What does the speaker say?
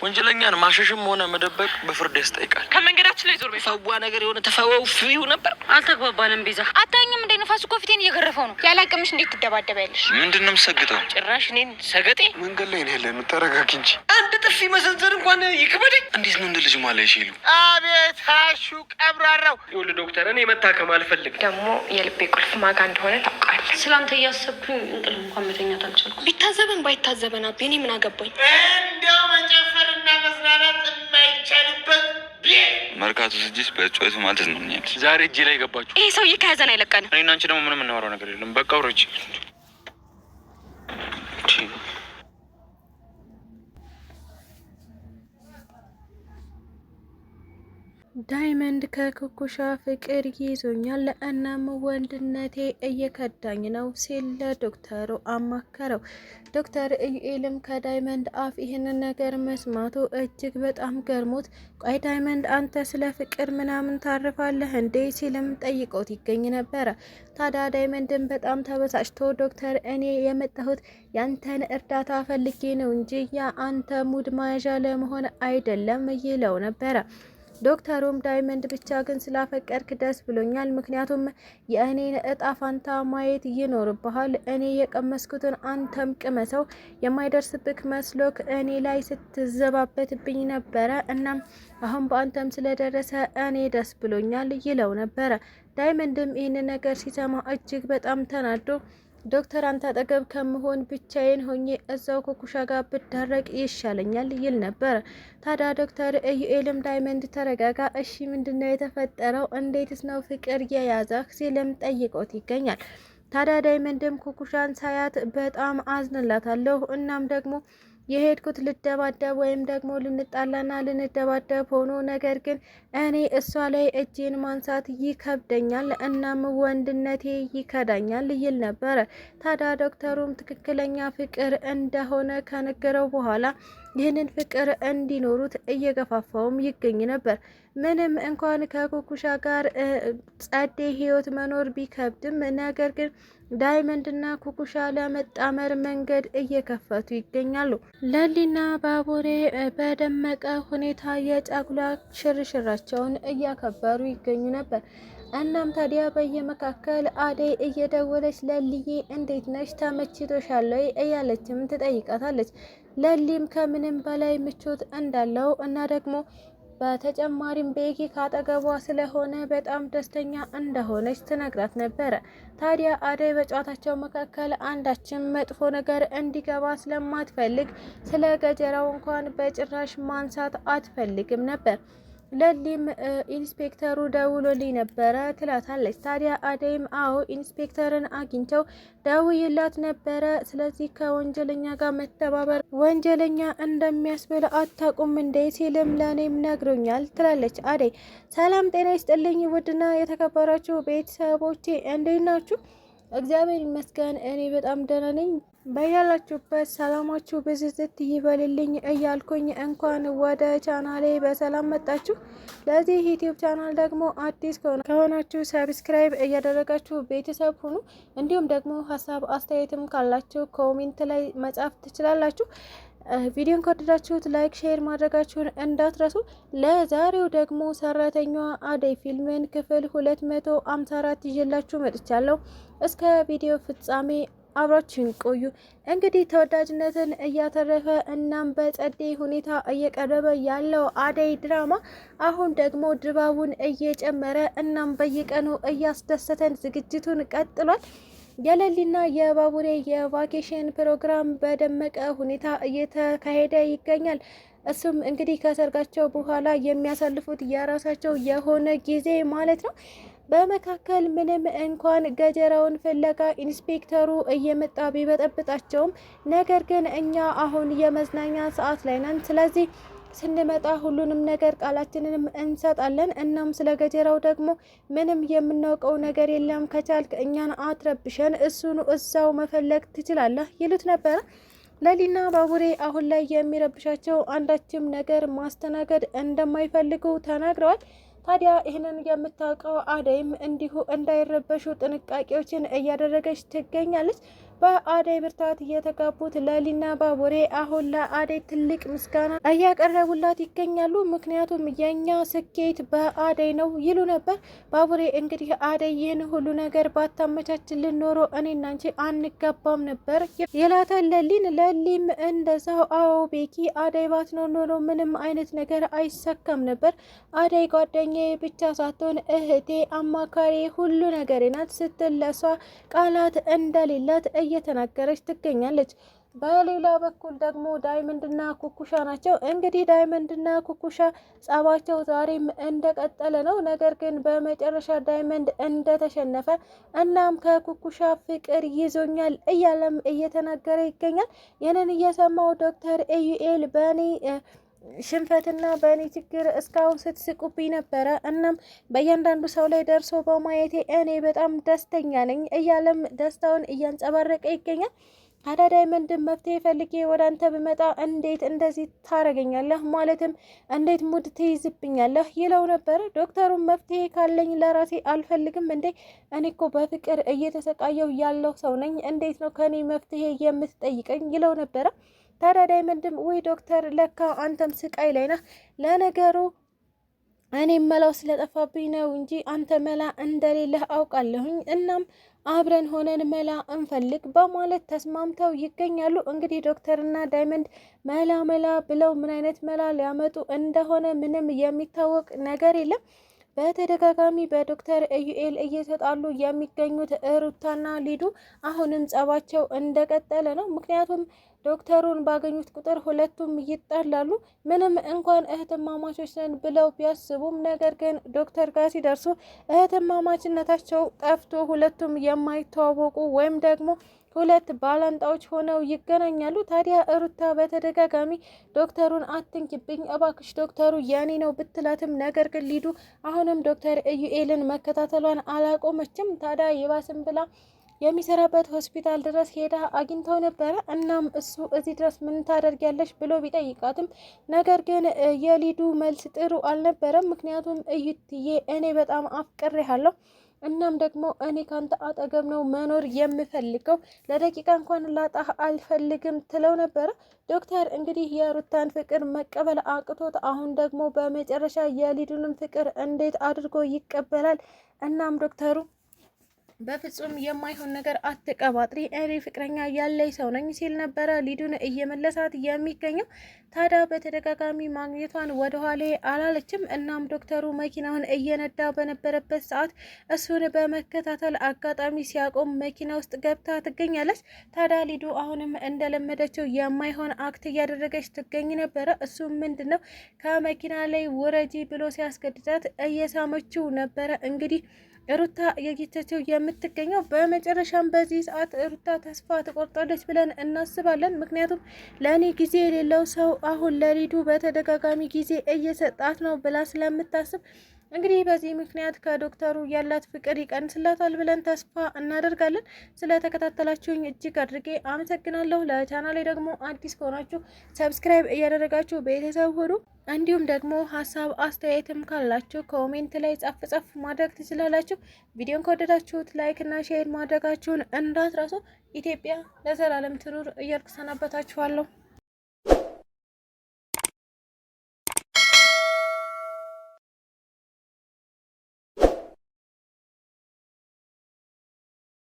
ወንጀለኛን ማሸሽም ሆነ መደበቅ በፍርድ ያስጠይቃል። ከመንገዳችን ላይ ዞር በይ። ፈዋ ነገር የሆነ ተፈወው ፍሪው ነበር። አልተግባባንም። ቤዛ አታኝም እንደ ነፋሱ እኮ ፊቴን እየገረፈው ነው። ያላቅምሽ እንዴት ትደባደቢያለሽ? ምንድነው የምትሰግጠው? ጭራሽ እኔን ሰገጤ። መንገድ ላይ ነው ያለነው። ተረጋጊ እንጂ። አንድ ጥፊ መሰንዘር እንኳን ይክበደኝ። እንዴት ነው እንደ ልጅ ማለት ይሉ? አቤት አሹ ቀብራራው። ይኸውልህ ዶክተር፣ እኔ መታከም አልፈልግም። ደግሞ የልቤ ቁልፍ ማጋ እንደሆነ ታውቃለህ። ስላንተ እያሰብኩኝ እንቅልፍ እንኳን መተኛት አልቻልኩም። ቢታዘበን ባይታዘበን አቤ እኔ ምን አገባኝ? እንደው መጨፈርና መዝናናት የማይቻልበት መርካቶ ስጅስ በጮይቱ ማለት ነው። ዛሬ እጄ ላይ ገባችሁ። ይሄ ሰውዬ ከያዘን አይለቀንም። እኔና አንቺ ደግሞ ምንም እናወራው ነገር የለም። በቃ አውሮች ዳይመንድ ከኩኩሻ ፍቅር ይዞኛል እናም ወንድነቴ እየከዳኝ ነው ሲል ለዶክተሩ አማከረው። ዶክተር ኢዩኤልም ከዳይመንድ አፍ ይህንን ነገር መስማቱ እጅግ በጣም ገርሞት፣ ቆይ ዳይመንድ አንተ ስለ ፍቅር ምናምን ታርፋለህ እንዴ ሲልም ጠይቆት ይገኝ ነበረ። ታዲያ ዳይመንድን በጣም ተበሳጭቶ ዶክተር እኔ የመጣሁት ያንተን እርዳታ ፈልጌ ነው እንጂ የአንተ ሙድ መያዣ ለመሆን አይደለም ይለው ነበረ። ዶክተሩም ዳይመንድ ብቻ ግን ስላፈቀርክ ደስ ብሎኛል፣ ምክንያቱም የእኔን እጣ ፋንታ ማየት ይኖርብሃል። እኔ የቀመስኩትን አንተም ቅመሰው፣ የማይደርስብክ መስሎክ እኔ ላይ ስትዘባበትብኝ ነበረ። እናም አሁን በአንተም ስለደረሰ እኔ ደስ ብሎኛል ይለው ነበረ። ዳይመንድም ይህን ነገር ሲሰማ እጅግ በጣም ተናዶ ዶክተር አንተ አጠገብ ከምሆን ብቻዬን ሆኜ እዛው ኩኩሻ ጋር ብዳረቅ ይሻለኛል ይል ነበር። ታዲያ ዶክተር ኢዩኤልም ዳይመንድ ተረጋጋ፣ እሺ ምንድነው የተፈጠረው? እንዴትስ ነው ፍቅር የያዘህ ሲልም ጠይቆት ይገኛል። ታዲያ ዳይመንድም ኩኩሻን ሳያት በጣም አዝንላታለሁ፣ እናም ደግሞ የሄድኩት ልደባደብ ወይም ደግሞ ልንጣላና ልንደባደብ ሆኖ ነገር ግን እኔ እሷ ላይ እጄን ማንሳት ይከብደኛል፣ እናም ወንድነቴ ይከዳኛል ይል ነበረ። ታዲያ ዶክተሩም ትክክለኛ ፍቅር እንደሆነ ከነገረው በኋላ ይህንን ፍቅር እንዲኖሩት እየገፋፋውም ይገኝ ነበር። ምንም እንኳን ከኩኩሻ ጋር ጸዴ ህይወት መኖር ቢከብድም ነገር ግን ዳይመንድና ኩኩሻ ለመጣመር መንገድ እየከፈቱ ይገኛሉ። ለሊና ባቡሬ በደመቀ ሁኔታ የጫጉላ ሽርሽራቸውን እያከበሩ ይገኙ ነበር። እናም ታዲያ በየመካከል አደይ እየደወለች ለልዬ እንዴት ነሽ ተመችቶሻል ወይ እያለችም ትጠይቃታለች። ለሊም ከምንም በላይ ምቾት እንዳለው እና ደግሞ በተጨማሪም ቤኪ ካጠገቧ ስለሆነ በጣም ደስተኛ እንደሆነች ትነግራት ነበረ። ታዲያ አደይ በጨዋታቸው መካከል አንዳችም መጥፎ ነገር እንዲገባ ስለማትፈልግ ስለ ገጀራው እንኳን በጭራሽ ማንሳት አትፈልግም ነበር። ለሊም ኢንስፔክተሩ ደውሎልኝ ነበረ ትላታለች። ታዲያ አደይም አዎ ኢንስፔክተርን አግኝተው ደውይላት ነበረ፣ ስለዚህ ከወንጀለኛ ጋር መተባበር ወንጀለኛ እንደሚያስብል አታውቁም እንዴ ሲልም ለእኔም ነግሮኛል ትላለች አደይ። ሰላም ጤና ይስጥልኝ ውድና የተከበራችሁ ቤተሰቦቼ እንዴት ናችሁ? እግዚአብሔር ይመስገን እኔ በጣም ደህና ነኝ። በያላችሁበት ሰላማችሁ ብዝዝት ይበልልኝ እያልኩኝ እንኳን ወደ ቻናሌ በሰላም መጣችሁ። ለዚህ ዩቲዩብ ቻናል ደግሞ አዲስ ከሆናችሁ ሰብስክራይብ እያደረጋችሁ ቤተሰብ ሁኑ። እንዲሁም ደግሞ ሀሳብ አስተያየትም ካላችሁ ኮሜንት ላይ መጻፍ ትችላላችሁ። ቪዲዮን ከወደዳችሁት ላይክ፣ ሼር ማድረጋችሁን እንዳትረሱ። ለዛሬው ደግሞ ሰራተኛዋ አደይ ፊልምን ክፍል 254 ይዤላችሁ መጥቻለሁ። እስከ ቪዲዮ ፍጻሜ አብራችን ቆዩ። እንግዲህ ተወዳጅነትን እያተረፈ እናም በጸዴ ሁኔታ እየቀረበ ያለው አደይ ድራማ አሁን ደግሞ ድባቡን እየጨመረ እናም በየቀኑ እያስደሰተን ዝግጅቱን ቀጥሏል። የለሊና የባቡሬ የቫኬሽን ፕሮግራም በደመቀ ሁኔታ እየተካሄደ ይገኛል። እሱም እንግዲህ ከሰርጋቸው በኋላ የሚያሳልፉት የራሳቸው የሆነ ጊዜ ማለት ነው። በመካከል ምንም እንኳን ገጀራውን ፍለጋ ኢንስፔክተሩ እየመጣ ቢበጠብጣቸውም ነገር ግን እኛ አሁን የመዝናኛ ሰዓት ላይ ነን፣ ስለዚህ ስንመጣ ሁሉንም ነገር ቃላችንንም እንሰጣለን። እናም ስለ ገጀራው ደግሞ ምንም የምናውቀው ነገር የለም፣ ከቻልክ እኛን አትረብሸን፣ እሱን እዛው መፈለግ ትችላለህ ይሉት ነበረ። ለሊና ባቡሬ አሁን ላይ የሚረብሻቸው አንዳችም ነገር ማስተናገድ እንደማይፈልጉ ተናግረዋል። ታዲያ ይህንን የምታውቀው አደይም እንዲሁ እንዳይረበሹ ጥንቃቄዎችን እያደረገች ትገኛለች። በአደይ ብርታት እየተጋቡት ለሊና ባቡሬ አሁን ለአደይ ትልቅ ምስጋና እያቀረቡላት ይገኛሉ። ምክንያቱም የኛ ስኬት በአደይ ነው ይሉ ነበር። ባቡሬ እንግዲህ አደይ ይህን ሁሉ ነገር ባታመቻችልን ኖሮ እኔና አንቺ አንጋባም ነበር ይላታል ለሊን። ለሊም እንደዛው አዎ ቤኪ አደይ ባትኖር ኖሮ ምንም አይነት ነገር አይሳካም ነበር። አደይ ጓደኛዬ ብቻ ሳትሆን እህቴ፣ አማካሪ፣ ሁሉ ነገሬ ናት ስትል ለሷ ቃላት እንደሌላት እየተናገረች ትገኛለች። በሌላ በኩል ደግሞ ዳይመንድና ኩኩሻ ናቸው። እንግዲህ ዳይመንድና ኩኩሻ ጸባቸው ዛሬም እንደቀጠለ ነው። ነገር ግን በመጨረሻ ዳይመንድ እንደተሸነፈ እናም ከኩኩሻ ፍቅር ይዞኛል እያለም እየተናገረ ይገኛል። ይህንን እየሰማው ዶክተር ኢዩኤል በእኔ ሽንፈትና በእኔ ችግር እስካሁን ስትስቁብኝ ነበረ። እናም በእያንዳንዱ ሰው ላይ ደርሶ በማየቴ እኔ በጣም ደስተኛ ነኝ እያለም ደስታውን እያንጸባረቀ ይገኛል። ታዲያ ዳይመንድን መፍትሄ ፈልጌ ወደ አንተ ብመጣ እንዴት እንደዚህ ታረገኛለህ? ማለትም እንዴት ሙድ ትይዝብኛለህ? ይለው ነበረ። ዶክተሩን መፍትሄ ካለኝ ለራሴ አልፈልግም እንዴ? እኔ እኮ በፍቅር እየተሰቃየሁ ያለው ሰው ነኝ። እንዴት ነው ከኔ መፍትሄ የምትጠይቀኝ? ይለው ነበረ። ታዲያ ዳይመንድም ወይ ዶክተር ለካ አንተም ስቃይ ላይ ነህ። ለነገሩ እኔ መላው ስለጠፋብኝ ነው እንጂ አንተ መላ እንደሌለህ አውቃለሁኝ። እናም አብረን ሆነን መላ እንፈልግ በማለት ተስማምተው ይገኛሉ። እንግዲህ ዶክተርና ዳይመንድ መላ ብለው ምን አይነት መላ ሊያመጡ እንደሆነ ምንም የሚታወቅ ነገር የለም። በተደጋጋሚ በዶክተር ኢዩኤል እየተጣሉ የሚገኙት ሩታና ሊዱ አሁንም ጸባቸው እንደቀጠለ ነው። ምክንያቱም ዶክተሩን ባገኙት ቁጥር ሁለቱም ይጣላሉ። ምንም እንኳን እህትማማቾች ነን ብለው ቢያስቡም ነገር ግን ዶክተር ጋር ሲደርሱ እህትማማችነታቸው ጠፍቶ ሁለቱም የማይተዋወቁ ወይም ደግሞ ሁለት ባላንጣዎች ሆነው ይገናኛሉ። ታዲያ ሩታ በተደጋጋሚ ዶክተሩን አትንኪብኝ እባክሽ ዶክተሩ የኔ ነው ብትላትም ነገር ግን ሊዱ አሁንም ዶክተር ኢዩኤልን መከታተሏን አላቆመችም። ታዲያ ይባስም ብላ የሚሰራበት ሆስፒታል ድረስ ሄዳ አግኝተው ነበረ። እናም እሱ እዚህ ድረስ ምን ታደርጊያለሽ ብሎ ቢጠይቃትም ነገር ግን የሊዱ መልስ ጥሩ አልነበረም። ምክንያቱም እዩትዬ እኔ በጣም አፍቅሬሃለሁ እናም ደግሞ እኔ ካንተ አጠገብ ነው መኖር የምፈልገው ለደቂቃ እንኳን ላጣህ አልፈልግም ትለው ነበረ። ዶክተር እንግዲህ የሩታን ፍቅር መቀበል አቅቶት አሁን ደግሞ በመጨረሻ የሊዱንም ፍቅር እንዴት አድርጎ ይቀበላል? እናም ዶክተሩ በፍጹም የማይሆን ነገር አትቀባጥሪ፣ እኔ ፍቅረኛ ያለኝ ሰው ነኝ ሲል ነበረ ሊዱን እየመለሳት የሚገኘው። ታዲያ በተደጋጋሚ ማግኘቷን ወደኋላ አላለችም። እናም ዶክተሩ መኪናውን እየነዳ በነበረበት ሰዓት እሱን በመከታተል አጋጣሚ ሲያቆም መኪና ውስጥ ገብታ ትገኛለች። ታዲያ ሊዱ አሁንም እንደለመደችው የማይሆን አክት እያደረገች ትገኝ ነበረ። እሱም ምንድን ነው ከመኪና ላይ ውረጂ ብሎ ሲያስገድዳት እየሳመችው ነበረ። እንግዲህ ሩታ እየጌተችው የምትገኘው በመጨረሻም በዚህ ሰዓት ሩታ ተስፋ ትቆርጣለች ብለን እናስባለን። ምክንያቱም ለእኔ ጊዜ የሌለው ሰው አሁን ለሊዱ በተደጋጋሚ ጊዜ እየሰጣት ነው ብላ ስለምታስብ እንግዲህ በዚህ ምክንያት ከዶክተሩ ያላት ፍቅር ይቀንስላታል ብለን ተስፋ እናደርጋለን። ስለተከታተላችሁኝ እጅግ አድርጌ አመሰግናለሁ። ለቻናሌ ደግሞ አዲስ ከሆናችሁ ሰብስክራይብ እያደረጋችሁ ቤተሰብ ሁኑ። እንዲሁም ደግሞ ሀሳብ አስተያየትም ካላችሁ ኮሜንት ላይ ጻፍ ማድረግ ትችላላችሁ። ቪዲዮን ከወደዳችሁት ላይክ እና ሼር ማድረጋችሁን እንዳትረሱ። ኢትዮጵያ ለዘላለም ትኑር እያልኩ ሰናበታችኋለሁ።